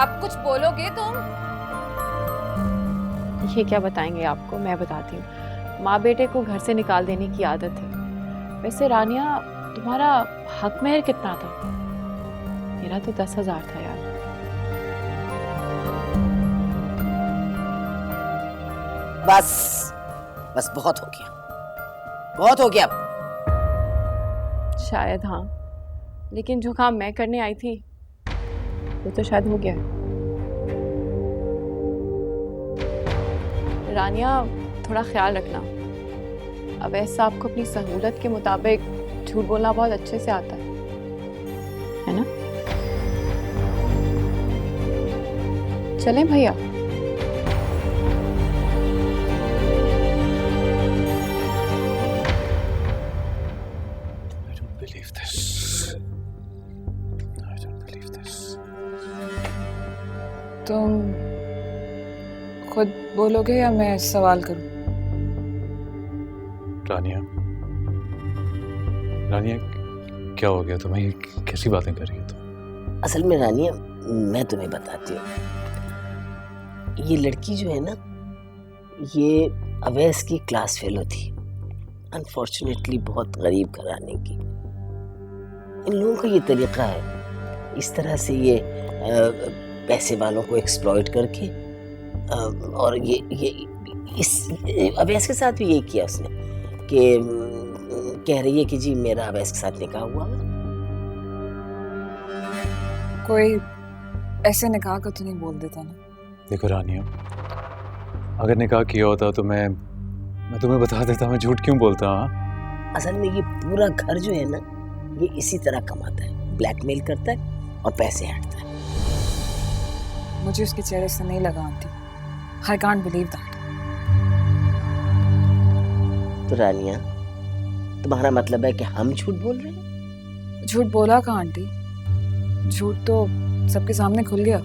अब कुछ बोलोगे तुम? ये क्या बताएंगे आपको, मैं बताती हूँ। माँ बेटे को घर से निकाल देने की आदत है। वैसे रानिया, तुम्हारा हक मेहर कितना था? मेरा तो 10,000 था यार। बस बस, बहुत हो गया, बहुत हो गया। शायद हाँ, लेकिन जो काम मैं करने आई थी वो तो शायद हो गया है। रानिया, थोड़ा ख्याल रखना। अवैस साहब को अपनी सहूलत के मुताबिक झूठ बोलना बहुत अच्छे से आता है ना? चलें भैया? तुम खुद बोलोगे या मैं सवाल करूं? रानिया, रानिया क्या हो गया तुम्हें? ये कैसी बातें कर रही हो तुम? असल में रानिया, मैं तुम्हें बताती हूँ, ये लड़की जो है ना, ये अवैस की क्लास फेलो थी। अनफॉर्चुनेटली बहुत गरीब घराने की। इन लोगों का ये तरीका है, इस तरह से ये पैसे वालों को एक्सप्लॉइट करके, और ये इस अवैस के साथ भी यही किया उसने, कि कह रही है कि जी मेरा अवैस के साथ निकाह हुआ है। कोई ऐसे निकाह का तो नहीं बोल देता ना? देखो रानिया, अगर निकाह किया होता तो मैं तुम्हें बता देता। मैं झूठ क्यों बोलता? हाँ, असल में ये पूरा घर जो है ना, ये इसी तरह कमाता है, ब्लैकमेल करता है और पैसे हटता है। मुझे उसके चेहरे से नहीं लगा aunty. I can't believe that. तो रानिया, तुम्हारा मतलब है कि हम झूठ बोल रहे हैं? झूठ बोला कहाँ आंटी? झूठ तो सबके सामने खुल गया।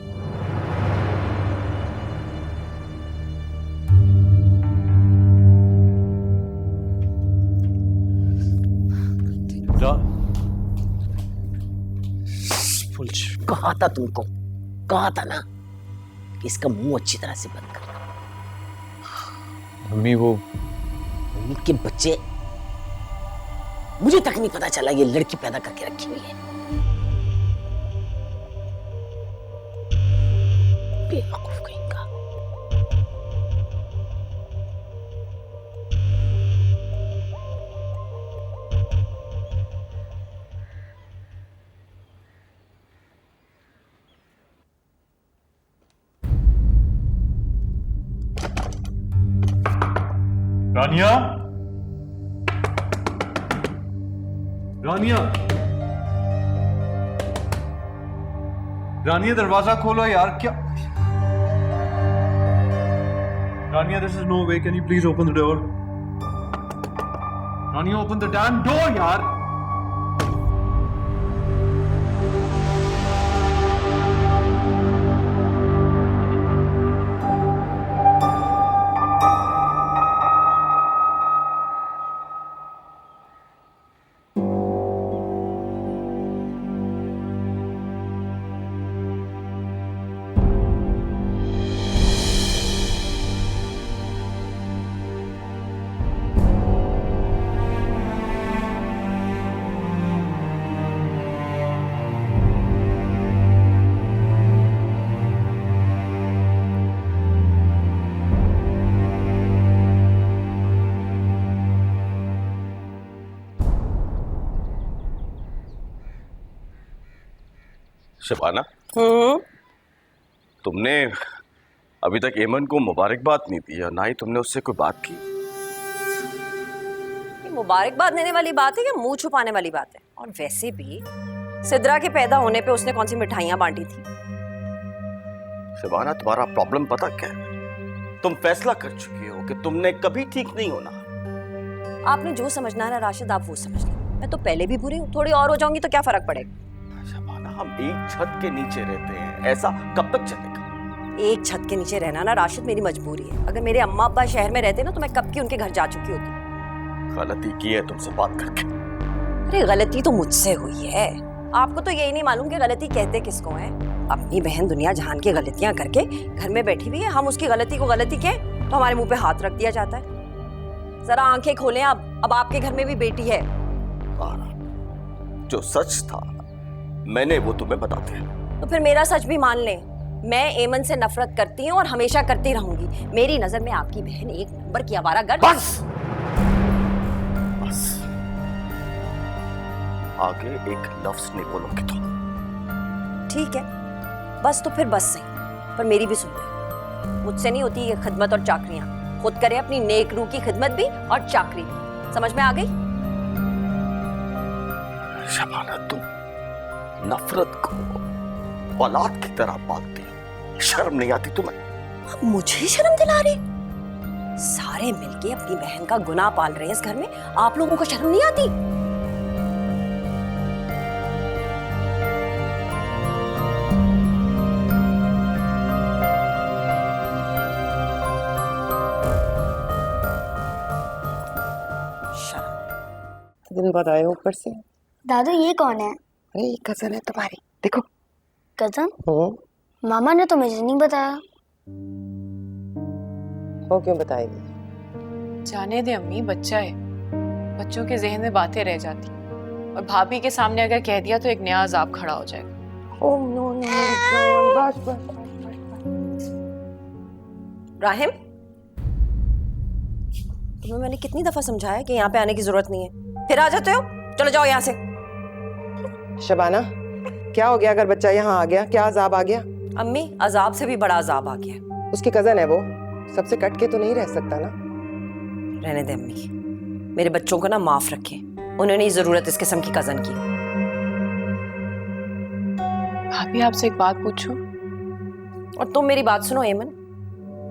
कहा था तुमको, कहा था ना कि इसका मुंह अच्छी तरह से बंद करना। मम्मी, वो मम्मी के बच्चे, मुझे तक नहीं पता चला ये लड़की पैदा करके रखी हुई है। बेवकूफ कहीं का। रानिया, रानिया, रानिया दरवाजा खोलो यार। क्या Rania, this is no way. Can you please open the door? Rania, open the damn door यार। शबाना, तुमने अभी तक एमन को मुबारकबाद नहीं दी और ना ही तुमने उससे कोई बात की। ये मुबारकबाद देने वाली बात है या मुंह छुपाने वाली बात है? और वैसे भी सिद्रा के पैदा होने पे उसने कौन सी मिठाइयां बांटी थी? शबाना, तुम्हारा प्रॉब्लम पता क्या है? तुम फैसला कर चुकी हो कि तुमने कभी ठीक नहीं होना। आपने जो समझना है ना राशिद, आप वो समझ लो। मैं तो पहले भी बुरी हूँ, थोड़ी और हो जाऊंगी तो क्या फर्क पड़ेगा? शबाना, हम एक छत के नीचे रहते हैं, ऐसा कब तक चलेगा? एक छत के नीचे रहना ना राशिद मेरी मजबूरी है। अगर मेरे अम्मा अब्बा शहर में रहते ना तो मैं कब की उनके घर जा चुकी होती। गलती की है तुमसे बात करके। अरे गलती तो मुझसे हुई है, आपको तो यही नहीं मालूम कि गलती कहते किसको है। अपनी बहन दुनिया जहान की गलतियां करके घर में बैठी हुई है, हम उसकी गलती को गलती कहें तो हमारे मुंह पे हाथ रख दिया जाता है। जरा आंखें खोलें अब आपके घर में भी बेटी है। जो सच था मैंने वो तुम्हें बता दिया। तो फिर मेरा सच भी मान लें, मैं एमन से नफरत करती हूँ और हमेशा करती रहूंगी। मेरी नजर में आपकी बहन एक नंबर की आवारागर्द। बस बस, आगे एक लफ्ज नहीं बोलोगे तुम। ठीक है, बस तो फिर बस सही, पर मेरी भी सुन ले। मुझसे नहीं होती ये खिदमत और चाकरियां। खुद करे अपनी नेक रूह की खिदमत भी और चाकरी भी। समझ में आ गई? शबाना, तुम नफरत को औलाद की तरह पालती हो, शर्म नहीं आती तुम्हें? अब मुझे शर्म दिला रहे? सारे मिलके अपनी बहन का गुनाह पाल रहे हैं इस घर में, आप लोगों को शर्म नहीं आती? दिन बाद आए ऊपर से। दादू ये कौन है? अरे ये कजन है तुम्हारी, देखो। कजन? मामा ने तो मुझे नहीं बताया। वो क्यों बताएगी? जाने दे अम्मी, बच्चा है, बच्चों के जहन में बातें रह जाती और भाभी के सामने अगर कह दिया तो एक नया अजाब खड़ा हो जाएगा। ओह नो नो, बस बस। राहिम, तुम्हें मैंने कितनी दफा समझाया कि यहाँ पे आने की जरूरत नहीं है, फिर आ जाते हो। चलो जाओ यहाँ से। शबाना, क्या हो गया अगर बच्चा यहाँ आ गया? क्या अजाब आ गया? अम्मी, अजाब से भी बड़ा अजाब आ गया। उसकी कजन है वो, सबसे कट के तो नहीं रह सकता ना। रहने दे अम्मी, मेरे बच्चों को ना माफ रखें, उन्हें नहीं जरूरत इस किस्म की कजन की। भाभी आपसे एक बात पूछूं? और तुम मेरी बात सुनो एमन,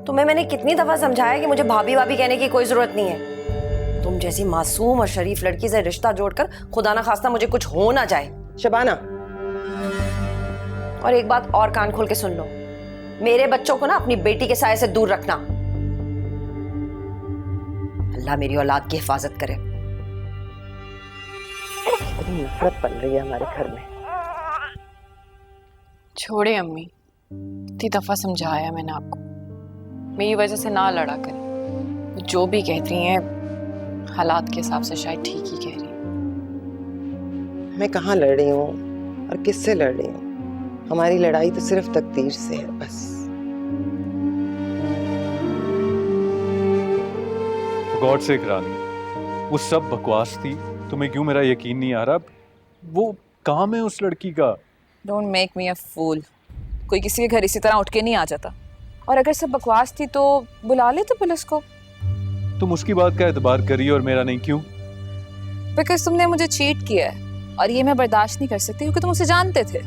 तुम्हें मैंने कितनी दफा समझाया कि मुझे भाभी भाभी कहने की कोई जरूरत नहीं है। तुम जैसी मासूम और शरीफ लड़की से रिश्ता जोड़कर खुदा ना खास्ता मुझे कुछ हो ना जाए। शबाना, और एक बात और कान खोल के सुन लो, मेरे बच्चों को ना अपनी बेटी के साये से दूर रखना। अल्लाह मेरी औलाद की हिफाजत करे। बड़ी नफरत पल रही है हमारे घर में। छोड़े अम्मी, इतनी दफा समझाया मैंने आपको, मेरी वजह से ना लड़ा करें। जो भी कहती हैं हालात के हिसाब से शायद ठीक ही कह रही हैं। मैं कहाँ लड़ रही हूँ और किससे लड़ रही हूँ? हमारी लड़ाई तो सिर्फ तकदीर से है, बस। गॉड से रानी, वो सब बकवास थी। तुम्हें क्यों मेरा यकीन नहीं आ रहा? वो काम है उस लड़की का। डोंट मेक मी अ फूल। कोई किसी के घर इसी तरह उठ के नहीं आ जाता। और अगर सब बकवास थी तो बुला ले तो पुलिस को। तुम उसकी बात का एतबार करिए और मेरा नहीं, क्यों? बिकॉज तुमने मुझे चीट किया है और ये मैं बर्दाश्त नहीं कर सकती क्योंकि तुम उसे जानते थे।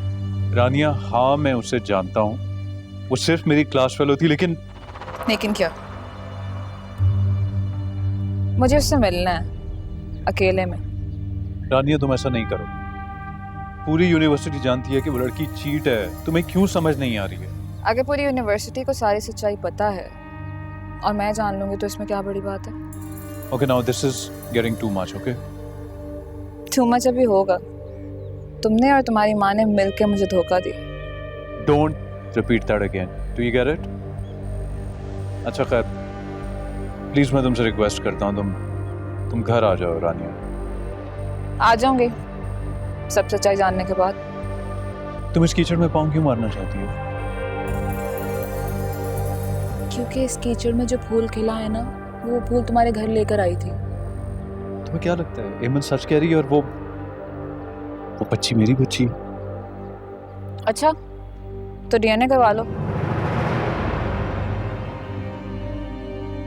रानिया, हाँ मैं उसे जानता हूँ, वो सिर्फ मेरी क्लास फेलो थी, लेकिन क्या? मुझे उससे मिलना है अकेले में। रानिया, तुम ऐसा नहीं करो। पूरी यूनिवर्सिटी जानती है कि वो लड़की चीट है, तुम्हें क्यों समझ नहीं आ रही है? अगर पूरी यूनिवर्सिटी को सारी सच्चाई पता है और मैं जान लूंगी तो इसमें क्या बड़ी बात है? Okay, now this is getting too much. Okay, too much अभी होगा। तुमने और तुम्हारी माँ ने मिलकर मुझे धोखा दिया। Don't repeat that again, do you get it? अच्छा खैर, प्लीज मैं तुमसे रिक्वेस्ट करता हूँ, तुम घर आ जाओ रानिया। आ जाऊंगी सब सच्चाई जानने के बाद। तुम इस कीचड़ में पाँव क्यों मारना चाहती हो? क्योंकि इस कीचड़ में जो फूल खिला है ना, वो फूल तुम्हारे घर लेकर आई थी। तुम्हें क्या लगता है एमन सच कह रही है और वो बच्ची मेरी बच्ची? अच्छा, तो डीएनए करवा लो।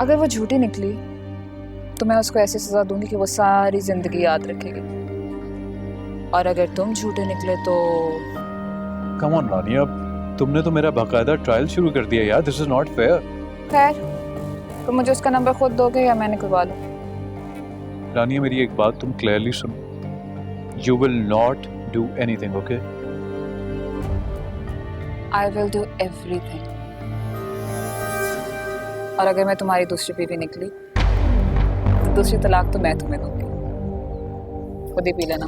अगर वो झूठी निकली तो मैं उसको ऐसी सजा दूंगी कि वो सारी जिंदगी याद रखेगी, और अगर तुम झूठे निकले तो कम ऑन रानिया, तुमने तो मेरा बाकायदा ट्रायल शुरू कर दिया यार, दिस इज नॉट फेयर। खैर, तो मुझे उसका नंबर खुद दोगे या मैं निकलवा लूं? रानिया, मेरी एक बात तुम क्लियरली सुनो, you will not do anything, okay? I will do everything. और अगर मैं तुम्हारी दूसरी बीवी निकली तो दूसरी तलाक तो मैं तुम्हें दूंगी, खुद ही पी लेना।